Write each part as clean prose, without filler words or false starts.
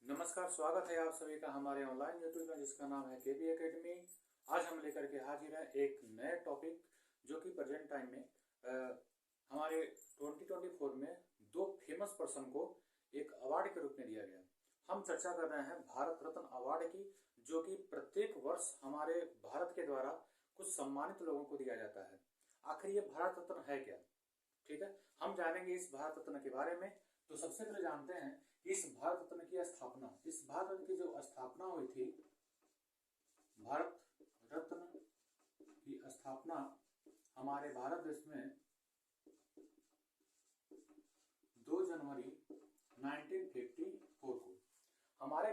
नमस्कार, स्वागत है आप सभी का हमारे ऑनलाइन यूट्यूब में जिसका नाम है केबी एकेडमी। आज हम लेकर के हाजिर हैं एक नए टॉपिक जो कि प्रेजेंट टाइम में हमारे 2024 में दो फेमस पर्सन को एक अवार्ड के रूप में दिया गया। हम चर्चा कर रहे हैं भारत रत्न अवार्ड की, जो कि प्रत्येक वर्ष हमारे भारत के द्वारा कुछ सम्मानित लोगों को दिया जाता है। आखिर ये भारत रत्न है क्या? ठीक है, हम जानेंगे इस भारत रत्न के बारे में। तो सबसे पहले जानते हैं इस भारत रत्न की स्थापना, इस भारत रत्न की जो स्थापना हुई थी, भारत रत्न की स्थापना हमारे भारत देश में 2 जनवरी 1954 को हमारे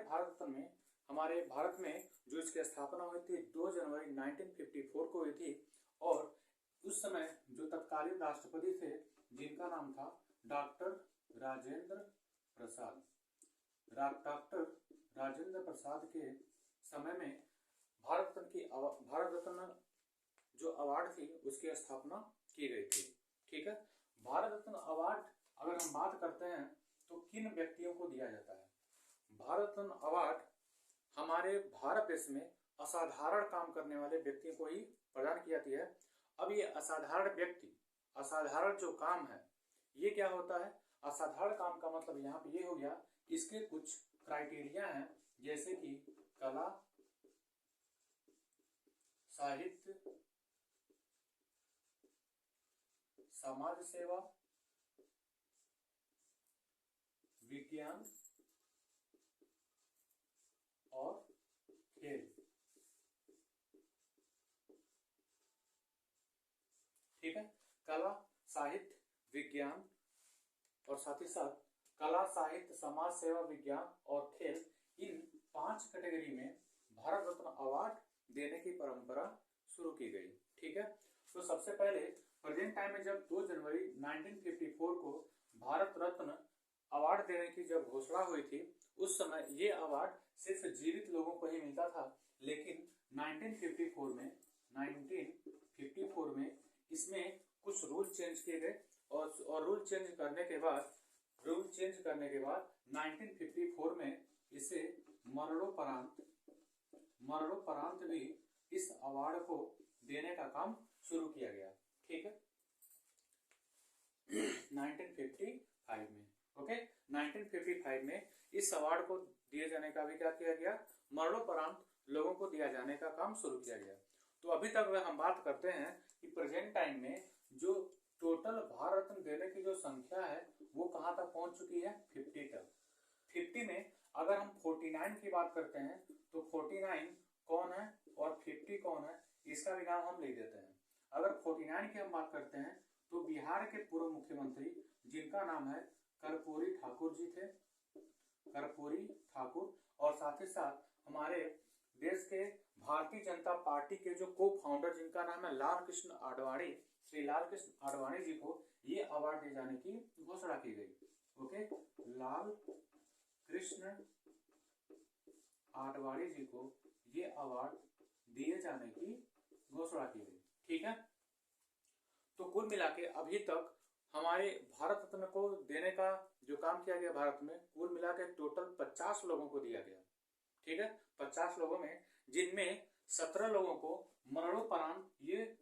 भारत में जो इसकी स्थापना हुई थी 2 जनवरी 1954 को हुई थी। और उस समय जो तत्कालीन राष्ट्रपति थे जिनका नाम था डॉक्टर राजेंद्र प्रसाद के समय में भारत रत्न जो अवार्ड थी उसकी स्थापना की गई थी। ठीक है, भारत रत्न अवार्ड अगर हम बात करते हैं तो किन व्यक्तियों को दिया जाता है? भारत रत्न अवार्ड हमारे भारत देश में असाधारण काम करने वाले व्यक्तियों को ही प्रदान की जाती है। अब ये असाधारण व्यक्ति, असाधारण जो काम है ये क्या होता है? असाधारण काम का मतलब यहाँ पे ये हो गया, इसके कुछ क्राइटेरिया हैं, जैसे कि कला, साहित्य, समाज सेवा, विज्ञान और खेल। ठीक है, कला, साहित्य, विज्ञान और साथ ही साथ कला, साहित्य, समाज सेवा, विज्ञान और खेल, इन 5 कैटेगरी में भारत रत्न अवार्ड देने की परंपरा शुरू की गई। ठीक है, तो सबसे पहले प्रेजेंट टाइम में जब 2 जनवरी 1954 को भारत रत्न अवार्ड देने की जब घोषणा हुई थी, उस समय ये अवार्ड सिर्फ जीवित लोगों को ही मिलता था। लेकिन 1954 में इसमें कुछ रूल चेंज किए गए और रूल चेंज करने के बाद 1954 में इसे मरणोपरांत भी इस अवार्ड को देने का काम शुरू किया गया। ठीक है, 1955 में, ओके, 1955 में इस अवार्ड को दिए जाने का भी क्या किया गया? मरणोपरांत लोगों को दिया जाने का काम शुरू किया गया। तो अभी तक अगर हम बात करते हैं कि प्रेजेंट टाइम में जो टोटल भारत रत्न देने की जो संख्या है वो कहां तक पहुंच चुकी है? 50 तक। 50 में अगर हम 49 की बात करते हैं तो 49 कौन है और 50 कौन है, इसका भी नाम हम लिख देते हैं। अगर 49 की हम बात करते हैं तो बिहार के पूर्व मुख्यमंत्री जिनका नाम है कर्पूरी ठाकुर जी थे, कर्पूरी ठाकुर। और साथ ही साथ हमारे देश के भारतीय जनता पार्टी के जो को फाउंडर जिनका नाम है लाल कृष्ण आडवाणी, श्री लाल कृष्ण आडवाणी जी को ये अवार्ड दिए जाने की घोषणा की गई। ओके, लाल कृष्ण आडवाणी जी को ये अवार्ड दिए जाने की घोषणा की गई। ठीक है, तो कुल मिला के अभी तक हमारे भारत रत्न को देने का जो काम किया गया भारत में, कुल मिला के टोटल 50 लोगों को दिया गया। ठीक है, 50 लोगों में, जिनमें 17 लोगों को मरणोपरांत ये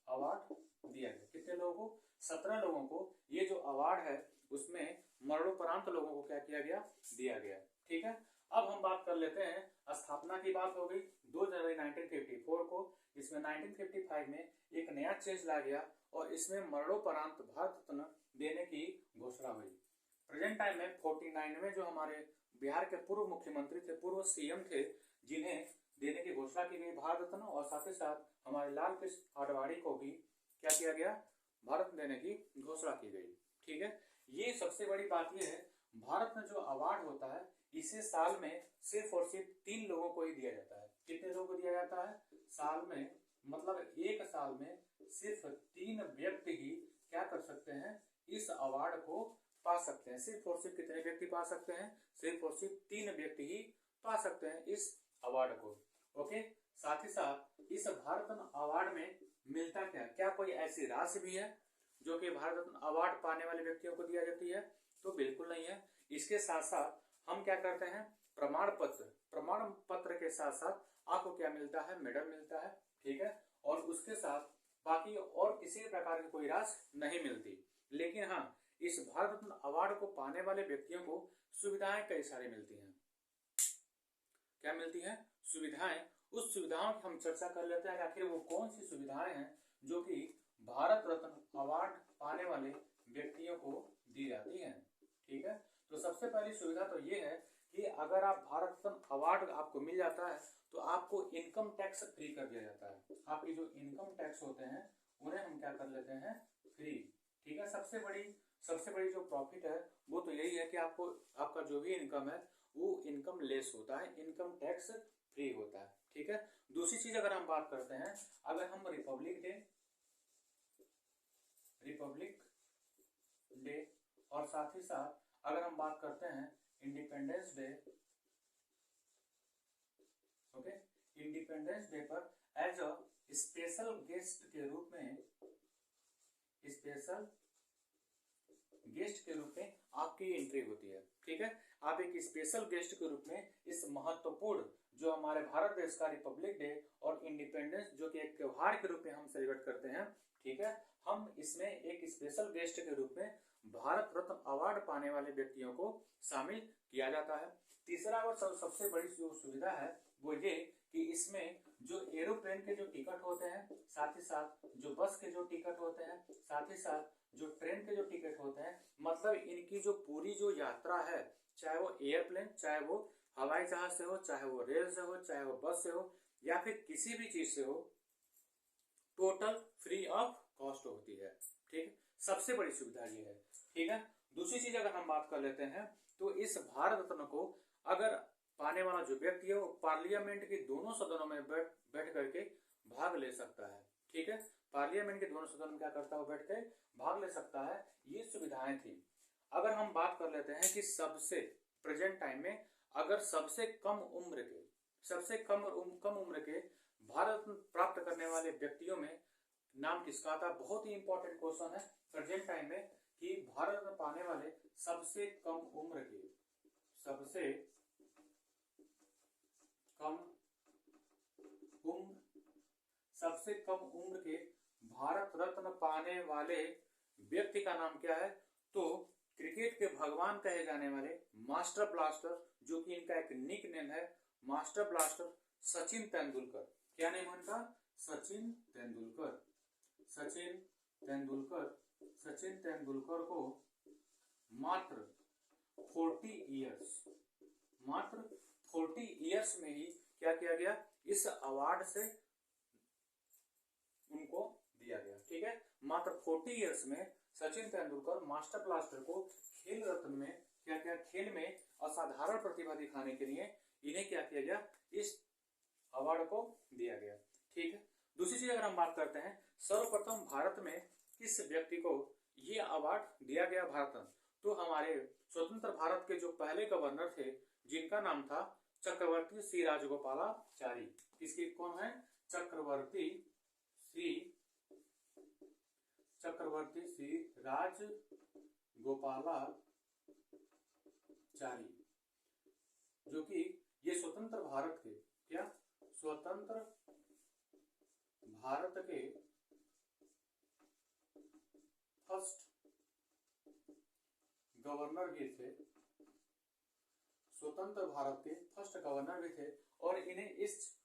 अवार्ड दिया गया। कितने लोगों को? 17 लोगों को ये जो अवार्ड है उसमें मरणोपरांत लोगों को क्या किया गया? दिया गया। ठीक है, अब हम बात कर लेते हैं, स्थापना की बात हो गई 2 जनवरी 1954 को। इसमें 1955 में एक नया चेंज ला गया और इसमें मरणोपरांत भारत रत्न देने की घोषणा हुई। प्रेजेंट टाइम में 49 में जो हमारे बिहार के पूर्व मुख्यमंत्री थे, पूर्व सीएम थे, जिन्हें देने की घोषणा की गई भारत रत्न, और साथ ही साथ हमारे लाल कृष्ण आडवाणी को भी क्या किया गया? भारत रत्न देने की घोषणा की गई। ठीक है, ये सबसे बड़ी बात यह है, भारत में जो अवार्ड होता है इसे साल में सिर्फ और सिर्फ 3 लोगों को ही दिया जाता है। कितने लोगों को दिया जाता है? साल में, मतलब एक साल में सिर्फ 3 व्यक्ति ही क्या कर सकते हैं? इस अवार्ड को पा सकते हैं। सिर्फ और सिर्फ कितने व्यक्ति पा सकते हैं? सिर्फ और सिर्फ 3 व्यक्ति ही पा सकते हैं इस अवार्ड को। ओके, साथ ही साथ इस भारत रत्न अवार्ड में मिलता क्या कोई ऐसी राशि भी है जो कि भारत रत्न अवार्ड पाने वाले व्यक्तियों को दिया जाती है? तो बिल्कुल नहीं है। इसके साथ साथ हम क्या करते हैं, प्रमाण पत्र के साथ साथ आपको क्या मिलता है, मेडल मिलता है, ठीक है। और उसके साथ बाकी और किसी भी प्रकार की कोई राशि नहीं मिलती। लेकिन हाँ, इस भारत रत्न अवार्ड को पाने वाले व्यक्तियों को सुविधाएं कई सारी मिलती हैं। क्या मिलती हैं, सुविधाएं। उस सुविधाओं की हम चर्चा कर लेते हैं, आखिर वो कौन सी सुविधाएं हैं जो कि भारत रत्न अवार्ड पाने वाले व्यक्तियों को दी जाती हैं, ठीक है। तो सबसे पहली सुविधा तो ये है कि अगर आप भारत रत्न अवार्ड आपको मिल जाता है तो आपको इनकम टैक्स फ्री कर दिया जाता है। आपके जो इनकम टैक्स होते हैं उन्हें हम क्या कर लेते हैं, फ्री, ठीक है। सबसे बड़ी जो प्रॉफिट है वो तो यही है कि आपको आपका जो भी इनकम है वो इनकम लेस होता है, इनकम टैक्स फ्री होता है, ठीक है। दूसरी चीज अगर हम बात करते हैं, अगर हम रिपब्लिक डे और साथ ही साथ अगर हम बात करते हैं independence day, okay, independence day पर एज अ स्पेशल गेस्ट के रूप में आपकी एंट्री होती है, ठीक है। आप एक स्पेशल गेस्ट के रूप में इस महत्वपूर्ण जो हमारे भारत देश का रिपब्लिक डे और इंडिपेंडेंस जो कि एक त्योहार के रूप में हम सेलिब्रेट करते हैं, ठीक है, हम इसमें एक स्पेशल गेस्ट के रूप में भारत रत्न अवार्ड पाने वाले व्यक्तियों को शामिल किया जाता है। तीसरा और सबसे बड़ी जो सुविधा है वो ये कि इसमें जो एरोप्लेन के जो टिकट होते हैं, साथ ही साथ जो बस के जो टिकट होते हैं, साथ ही साथ जो ट्रेन के जो टिकट होते हैं, मतलब इनकी जो पूरी जो यात्रा है, चाहे वो एयरप्लेन, चाहे वो हवाई जहाज से हो, चाहे वो रेल से हो, चाहे वो बस से हो या फिर किसी भी चीज से हो, टोटल फ्री ऑफ कॉस्ट होती है, ठीक। सबसे बड़ी सुविधा ये है, ठीक है। दूसरी चीज अगर हम बात कर लेते हैं तो इस भारत रत्न को अगर पाने वाला जो व्यक्ति है वो पार्लियामेंट के दोनों सदनों में बैठ करके भाग ले सकता है, ठीक है। पार्लियामेंट के दोनों सदन में क्या करता है, बैठ के भाग ले सकता है। ये सुविधाएं थी। अगर हम बात कर लेते हैं कि सबसे प्रेजेंट टाइम में अगर सबसे कम उम्र के भारत रत्न प्राप्त करने वाले व्यक्तियों में नाम किसका था, बहुत ही इंपॉर्टेंट क्वेश्चन है प्रेजेंट टाइम में कि भारत रत्न पाने वाले सबसे कम उम्र के भारत रत्न पाने वाले व्यक्ति का नाम क्या है, तो क्रिकेट के भगवान कहे जाने वाले मास्टर ब्लास्टर, जो कि इनका एक निक नेम है, मास्टर ब्लास्टर सचिन तेंदुलकर। क्या नेम है इनका, सचिन तेंदुलकर को मात्र 40 इयर्स में ही क्या किया गया, इस अवार्ड से उनको दिया गया, ठीक है। मात्र 40 इयर्स में सचिन तेंदुलकर मास्टर ब्लास्टर को खेल रत्न में खेल में असाधारण प्रतिभा दिखाने के लिए इन्हें क्या किया गया, इस अवार्ड को दिया गया, ठीक है। दूसरी चीज अगर हम बात करते हैं, सर्वप्रथम भारत में किस व्यक्ति को ये अवार्ड दिया गया भारत रत्न, तो हमारे स्वतंत्र भारत के जो पहले गवर्नर थे जिनका नाम था चक्रवर्ती श्री राजगोपालाचारी। किसकी कौन है, चक्रवर्ती श्री राजगोपालाचारी, जो कि ये स्वतंत्र भारत के फर्स्ट गवर्नर भी थे, और इन्हें इस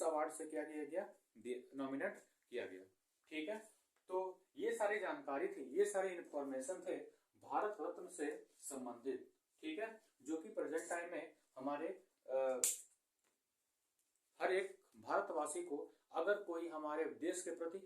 अवार्ड से क्या किया गया, नॉमिनेट किया गया, ठीक है। तो ये सारी जानकारी थी, ये सारे इंफॉर्मेशन थे भारत रत्न से संबंधित, ठीक है, जो कि प्रेजेंट टाइम में हमारे हर एक भारतवासी को अगर कोई हमारे देश के प्रति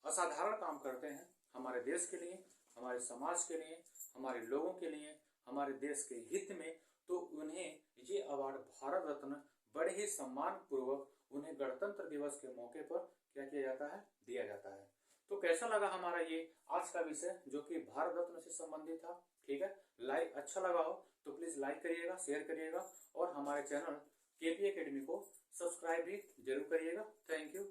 असाधारण काम करते हैं, हमारे देश के लिए, हमारे समाज के लिए, हमारे लोगों के लिए, हमारे देश के हित में, तो उन्हें ये अवार्ड भारत रत्न बड़े ही सम्मान पूर्वक उन्हें गणतंत्र दिवस के मौके पर क्या किया जाता है, दिया जाता है। तो कैसा लगा हमारा ये आज का विषय जो कि भारत रत्न से संबंधित था, ठीक है। लाइक अच्छा लगा हो तो प्लीज लाइक करिएगा, शेयर करिएगा और हमारे चैनल केपी एकेडमी को सब्सक्राइब भी जरूर करिएगा। Thank you.